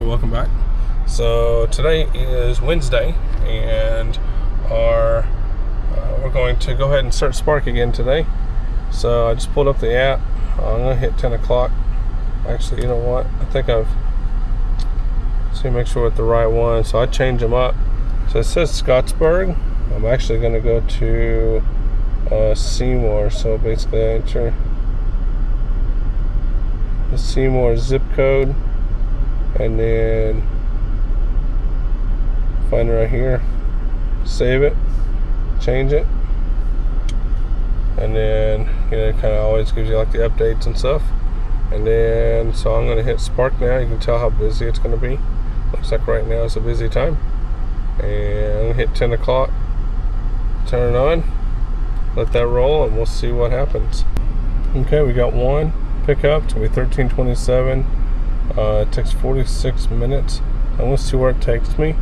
welcome back. So today is Wednesday, and we're going to go ahead and start Spark again today. So I just pulled up the app. I'm gonna hit 10 o'clock. Actually, you know what? I think make sure with the right one. So I changed them up. So it says Scottsburg. I'm actually gonna go to Seymour. So basically, I enter the Seymour zip code, and then find it right here, save it, change it, and then it kind of always gives you like the updates and stuff. And then so I'm going to hit Spark now. You can tell how busy it's going to be. Looks like right now it's a busy time, and I'm going to hit 10 o'clock, turn it on, let that roll, and we'll see what happens. Okay, we got one pickup. It's going to be 1327. It takes 46 minutes. I'm going to see where it takes me,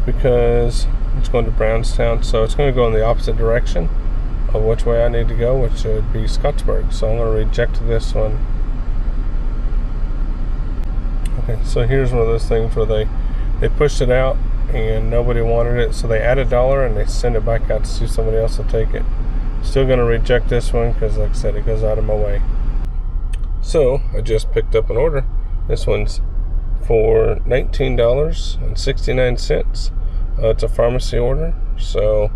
because it's going to Brownstown, so it's going to go in the opposite direction of which way I need to go, which would be Scottsburg. So I'm going to reject this one. Okay, so here's one of those things where they pushed it out and nobody wanted it, so they add $1 and they send it back out to see if somebody else will take it. Still going to reject this one because, like I said, it goes out of my way. So I just picked up an order. This one's for $19.69. It's a pharmacy order, so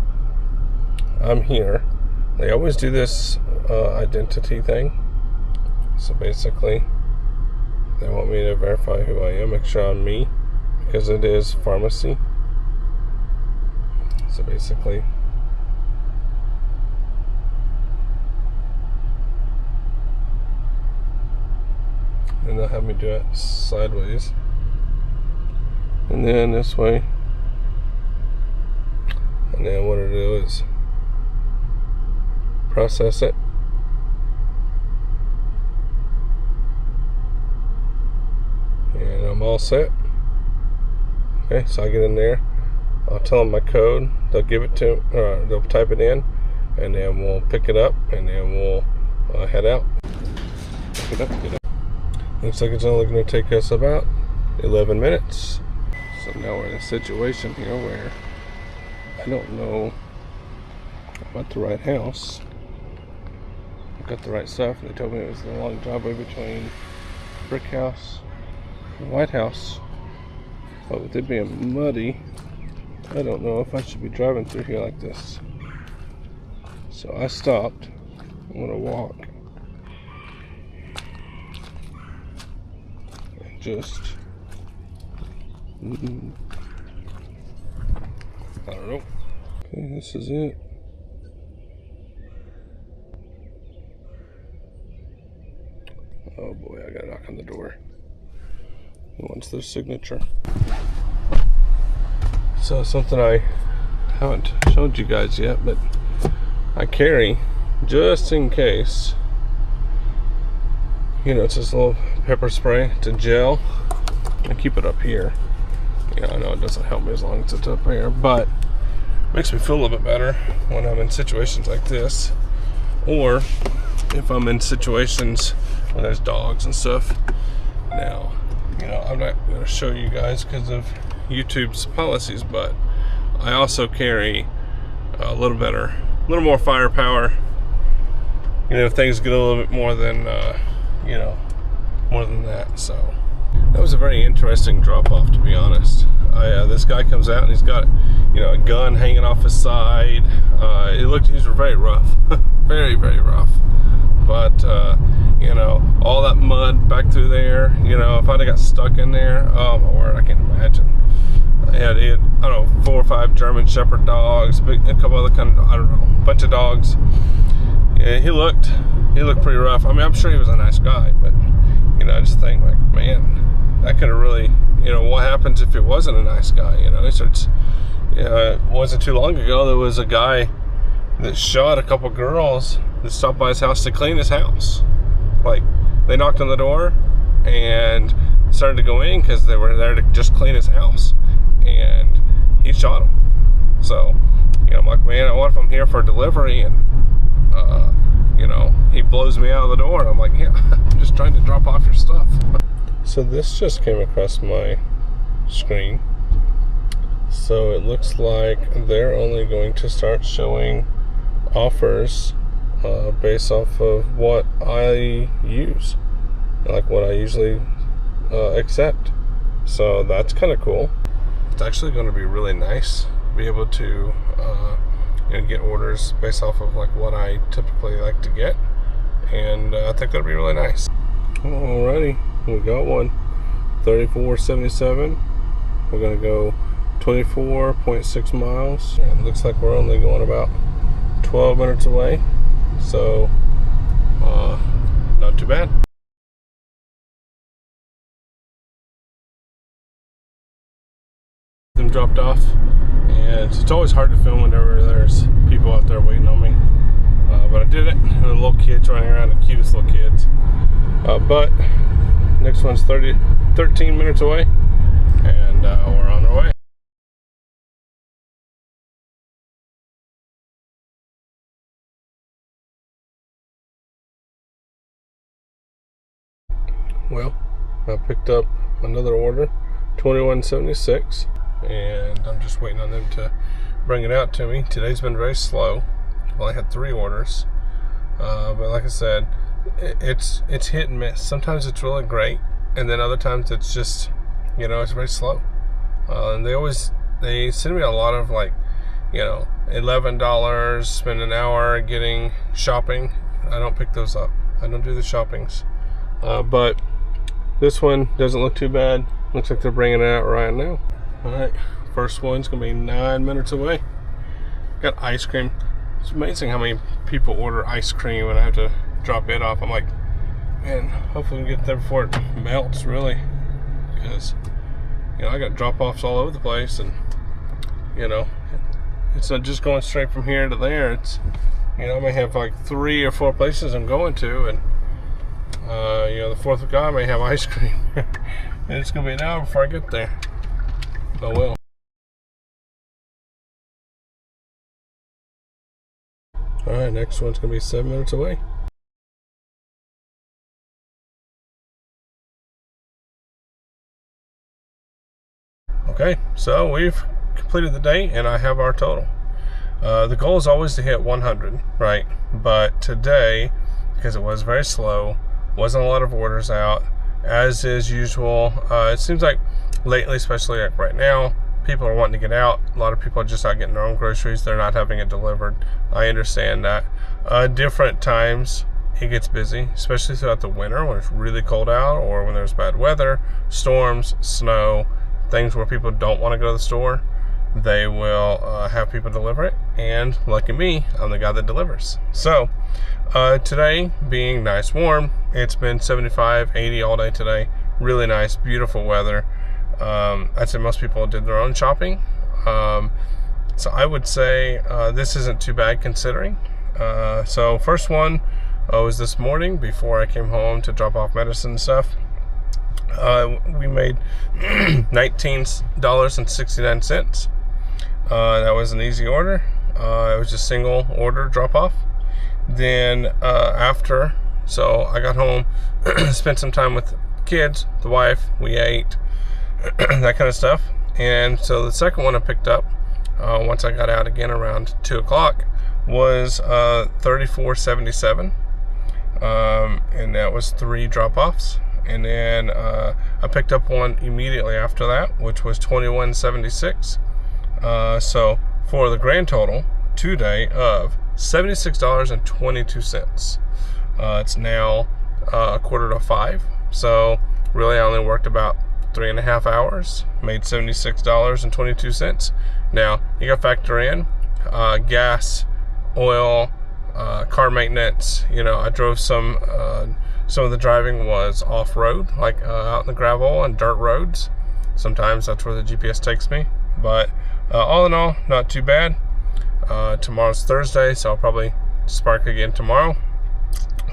I'm here. They always do this identity thing. So basically, they want me to verify who I am, make sure I'm me, because it is pharmacy. So basically, and they'll have me do it sideways, and then this way, and then what it'll do is process it, and I'm all set. Okay, so I get in there, I'll tell them my code, they'll give it to, they'll type it in, and then we'll pick it up, and then we'll head out. Pick it up, get up. Looks like it's only going to take us about 11 minutes. So now we're in a situation here where I don't know about the right house. I've got the right stuff. They told me it was the long driveway between Brick House and White House. But with it being muddy, I don't know if I should be driving through here like this. So I stopped. I'm going to walk. Just I don't know. Okay, this is it. Oh boy, I gotta knock on the door. He wants their signature. So something I haven't showed you guys yet, but I carry just in case. It's this little pepper spray. It's a gel. I keep it up here. I know it doesn't help me as long as it's up here, but it makes me feel a little bit better when I'm in situations like this, or if I'm in situations when there's dogs and stuff. Now, I'm not going to show you guys because of YouTube's policies, but I also carry a little more firepower. If things get a little bit more than more than that. So that was a very interesting drop-off, to be honest. This guy comes out and he's got a gun hanging off his side. He's very rough. Very, very rough. But all that mud back through there, if I'd have got stuck in there, oh my word, I can't imagine. He had I don't know, 4 or 5 German Shepherd dogs, a couple other kind of, I don't know, bunch of dogs. Yeah, he looked pretty rough. I mean, I'm sure he was a nice guy, but I just think, like, man, that could have really, what happens if it wasn't a nice guy? He starts. It wasn't too long ago there was a guy that shot a couple girls that stopped by his house to clean his house. Like, they knocked on the door and started to go in because they were there to just clean his house, and he shot them. So, I'm like, man, what if I'm here for a delivery and he blows me out of the door, and I'm like, yeah, I'm just trying to drop off your stuff. So this just came across my screen. So it looks like they're only going to start showing offers based off of what I use, like what I usually accept. So that's kind of cool. It's actually going to be really nice be able to get orders based off of like what I typically like to get, and I think that'll be really nice. Alrighty, we got one. 34.77. We're gonna go 24.6 miles. It looks like we're only going about 12 minutes away, so not too bad. Them dropped off, and it's always hard to film whenever there's people out there waiting on me, but I did it. And the little kids running around, the cutest little kids. But next one's 13 minutes away, and we're on our way. Well, I picked up another order, 21.76, and I'm just waiting on them to bring it out to me. Today's been very slow. I've only had 3 orders, but like I said, it's hit and miss. Sometimes it's really great, and then other times it's just, it's very slow. And they send me a lot of like, $11, spend an hour getting shopping. I don't pick those up. I don't do the shoppings. But this one doesn't look too bad. Looks like they're bringing it out right now. Alright, first one's gonna be 9 minutes away. Got ice cream. It's amazing how many people order ice cream when I have to drop it off. I'm like, man, hopefully we can get there before it melts, really. Because, I got drop-offs all over the place, and, it's not just going straight from here to there. It's, I may have like 3 or 4 places I'm going to, and the 4th guy may have ice cream. And it's gonna be an hour before I get there. Oh well. Alright, next one's gonna be 7 minutes away. Okay, so we've completed the day, and I have our total. The goal is always to hit 100, right? But today, because it was very slow, wasn't a lot of orders out, as is usual. It seems like lately, especially like right now, people are wanting to get out. A lot of people are just out getting their own groceries. They're not having it delivered. I understand that. Different times it gets busy, especially throughout the winter when it's really cold out, or when there's bad weather, storms, snow, things where people don't want to go to the store. They will have people deliver it, and lucky me, I'm the guy that delivers. So today being nice warm, it's been 75, 80 all day today. Really nice, beautiful weather. I'd say most people did their own shopping, so I would say this isn't too bad considering. So first one was this morning before I came home to drop off medicine and stuff. We made $19.69. That was an easy order. It was just single order drop off. Then so I got home, spent some time with kids, the wife, we ate, that kind of stuff. And so the second one I picked up, once I got out again around 2 o'clock, was $34.77. And that was 3 drop-offs. And then I picked up one immediately after that, which was $21.76. So for the grand total today of $76.22. It's now 4:45. So really I only worked about 3.5 hours, made $76.22. Now you got to factor in gas, oil, car maintenance. I drove some of the driving was off-road, like out in the gravel and dirt roads. Sometimes that's where the GPS takes me, but all in all, not too bad. Tomorrow's Thursday, so I'll probably spark again tomorrow.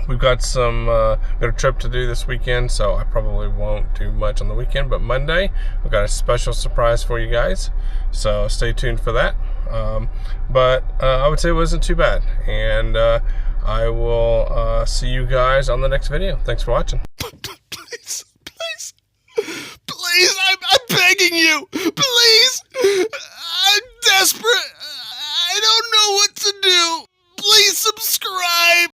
We've got a trip to do this weekend, so I probably won't do much on the weekend, but Monday we've got a special surprise for you guys, so stay tuned for that. But I would say it wasn't too bad, and I will see you guys on the next video. Thanks for watching. Please. Please, I'm